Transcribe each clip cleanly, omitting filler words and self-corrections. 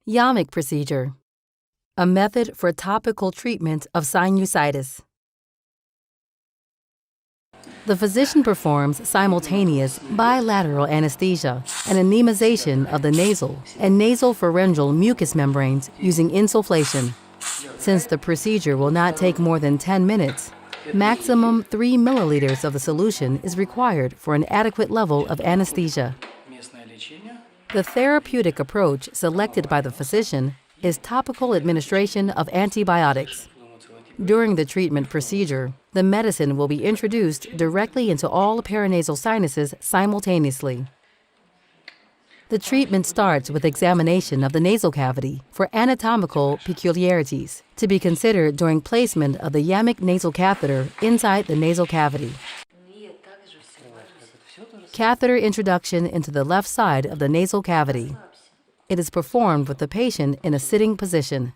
Yamic procedure, a method for topical treatment of sinusitis. The physician performs simultaneous bilateral anesthesia and anemization of the nasal and nasopharyngeal mucous membranes using insufflation. Since the procedure will not take more than 10 minutes, maximum 3 milliliters of the solution is required for an adequate level of anesthesia. The therapeutic approach selected by the physician is topical administration of antibiotics. During the treatment procedure, the medicine will be introduced directly into all paranasal sinuses simultaneously. The treatment starts with examination of the nasal cavity for anatomical peculiarities to be considered during placement of the Yamic nasal catheter inside the nasal cavity. Catheter introduction into the left side of the nasal cavity. It is performed with the patient in a sitting position.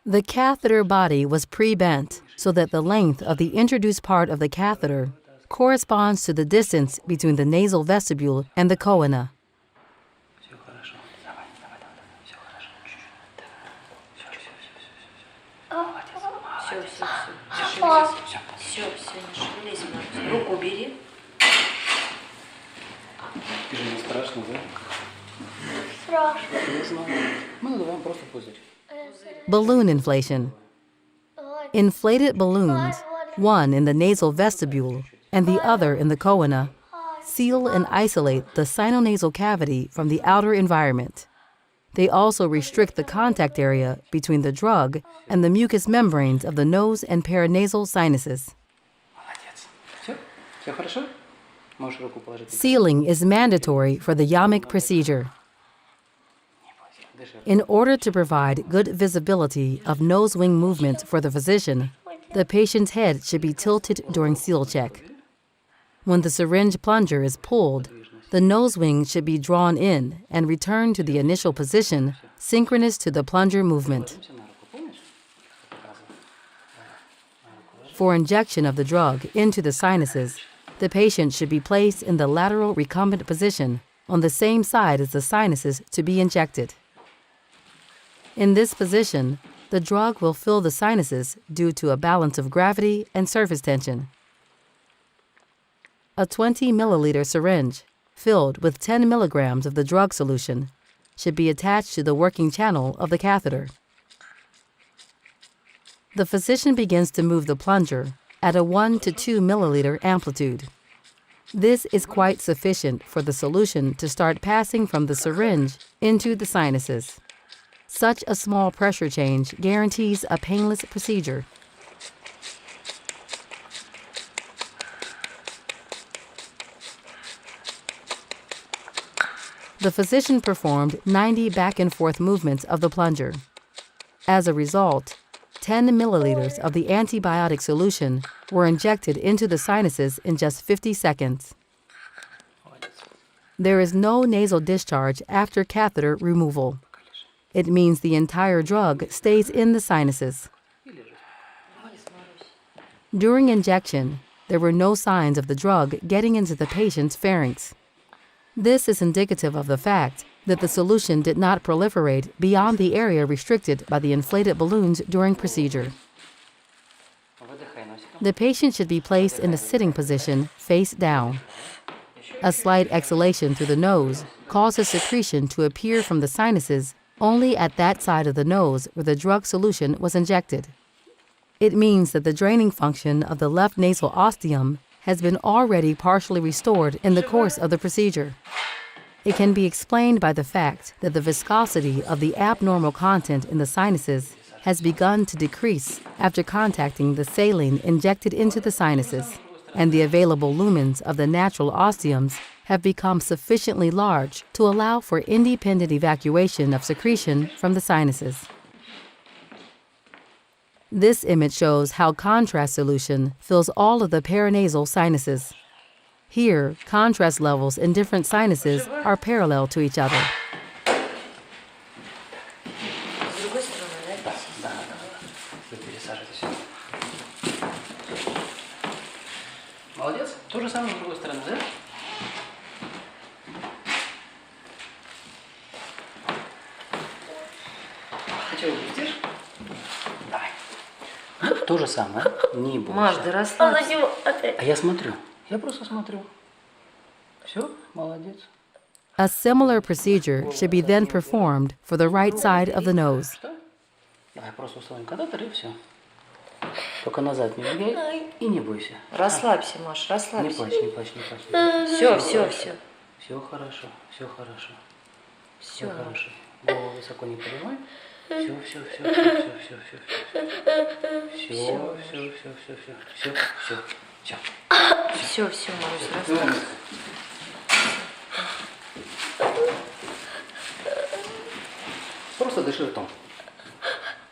The catheter body was pre-bent so that the length of the introduced part of the catheter corresponds to the distance between the nasal vestibule and the choana. Balloon inflation. Inflated balloons, one in the nasal vestibule and the other in the choana, seal and isolate the sinonasal cavity from the outer environment. They also restrict the contact area between the drug and the mucous membranes of the nose and paranasal sinuses. Sealing is mandatory for the Yamic procedure. In order to provide good visibility of nose wing movement for the physician, the patient's head should be tilted during seal check. When the syringe plunger is pulled, the nose wing should be drawn in and returned to the initial position, synchronous to the plunger movement. For injection of the drug into the sinuses, the patient should be placed in the lateral recumbent position on the same side as the sinuses to be injected. In this position, the drug will fill the sinuses due to a balance of gravity and surface tension. A 20 milliliter syringe, filled with 10 milligrams of the drug solution, should be attached to the working channel of the catheter. The physician begins to move the plunger at a 1 to 2 milliliter amplitude. This is quite sufficient for the solution to start passing from the syringe into the sinuses. Such a small pressure change guarantees a painless procedure. The physician performed 90 back and forth movements of the plunger. As a result, 10 milliliters of the antibiotic solution were injected into the sinuses in just 50 seconds. There is no nasal discharge after catheter removal. It means the entire drug stays in the sinuses. During injection, there were no signs of the drug getting into the patient's pharynx. This is indicative of the fact that the solution did not proliferate beyond the area restricted by the inflated balloons during procedure. The patient should be placed in a sitting position, face down. A slight exhalation through the nose causes secretion to appear from the sinuses only at that side of the nose where the drug solution was injected. It means that the draining function of the left nasal ostium has been already partially restored in the course of the procedure. It can be explained by the fact that the viscosity of the abnormal content in the sinuses has begun to decrease after contacting the saline injected into the sinuses, and the available lumens of the natural ostiums have become sufficiently large to allow for independent evacuation of secretion from the sinuses. This image shows how contrast solution fills all of the paranasal sinuses. Here, contrast levels in different sinuses are parallel to each other. Молодец. То же самое с другой стороны, да? Хотел увидишь? Давай. Ну, то же самое. Не бойся. Маш, да расслабься. А я смотрю. Я просто смотрю. Все, молодец. A similar procedure should be then performed for the right side of the nose. Что? Давай просто установим катетер и все. Только назад не убегай и не бойся. Расслабься, Маш, Не расслабься. плачь, не плачь, не плачь. Не плачь. Все, все, все. Все хорошо, все хорошо. Все. Все хорошо. Голову высоко не поднимай. Все, все, все, все, все, все, все, все, все, все, все. Все, все, Марусь, расслабься. Просто дыши ртом.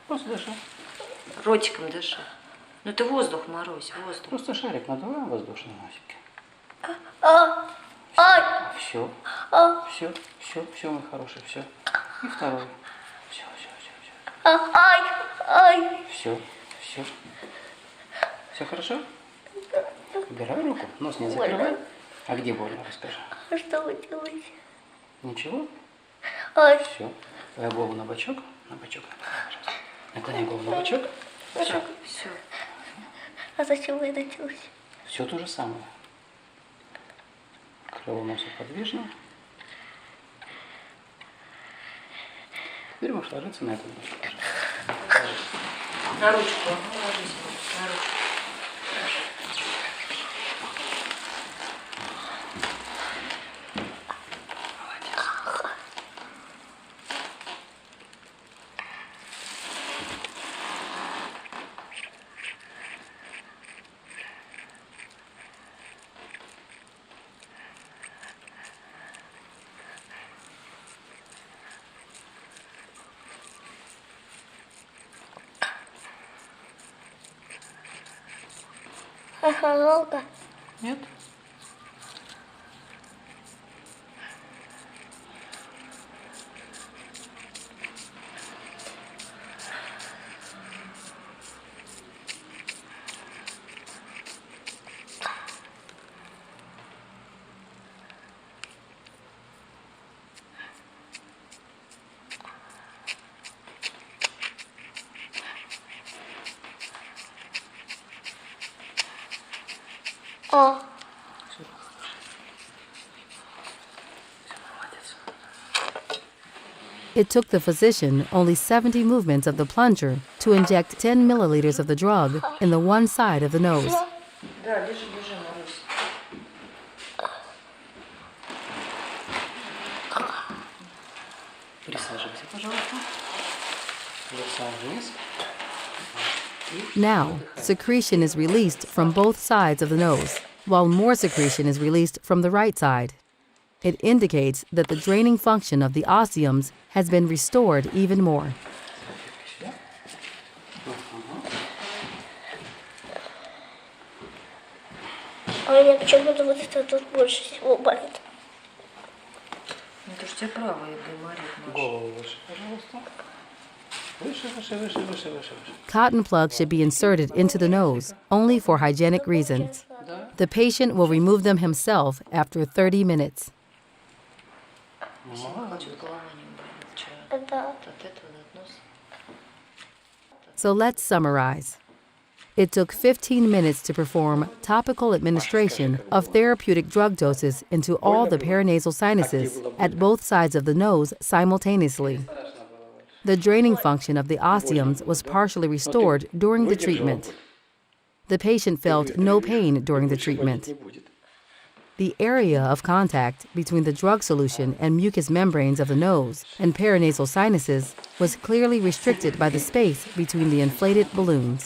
Просто дыши. Ротиком дыши. Ну это воздух, Марусь, воздух. Просто шарик надуваем воздушные носики. Все. Все, все, все, мой хороший, все. И второй. Все, все, все, все. Все, все. Все хорошо? Убирай руку, нос не закрывай. А где больно, расскажи. А что вы делаете? Ничего? Ой, Все. Твоя голову на бочок. На бочок. Наклоняй голову на бочок. Все. Все. а зачем вы это делаете? Все то же самое. Крыло носа подвижно. Теперь можешь ложиться на эту ножку, пожалуйста. На ручку. Ложись, Марусь, на ручку. Ага, долго. Нет? О, It took the physician only 70 movements of the plunger to inject 10 milliliters of the drug in the one side of the nose. Да, лежи, лежи, Марусь. Присаживайся, пожалуйста. Лицом вниз. Now, secretion is released from both sides of the nose, while more secretion is released from the right side. It indicates that the draining function of the osseums has been restored even more. а у меня почему-то вот это тут больше всего болит. Ну это же тебе правая гайморит, Маша. Голову выше, пожалуйста. Выше, выше, выше, выше, выше, выше. Cotton plugs should be inserted into the nose only for hygienic reasons. Да. The patient will remove them himself after 30 minutes. Хоть голова не болит вчера. Да. От этого, от носа. So let's summarize. It took 15 minutes to perform topical administration of therapeutic drug doses into all the paranasal sinuses at both sides of the nose simultaneously. The draining function of the osseums was partially restored during the treatment. The patient felt no pain during the treatment. The area of contact between the drug solution and mucous membranes of the nose and paranasal sinuses was clearly restricted by the space between the inflated balloons.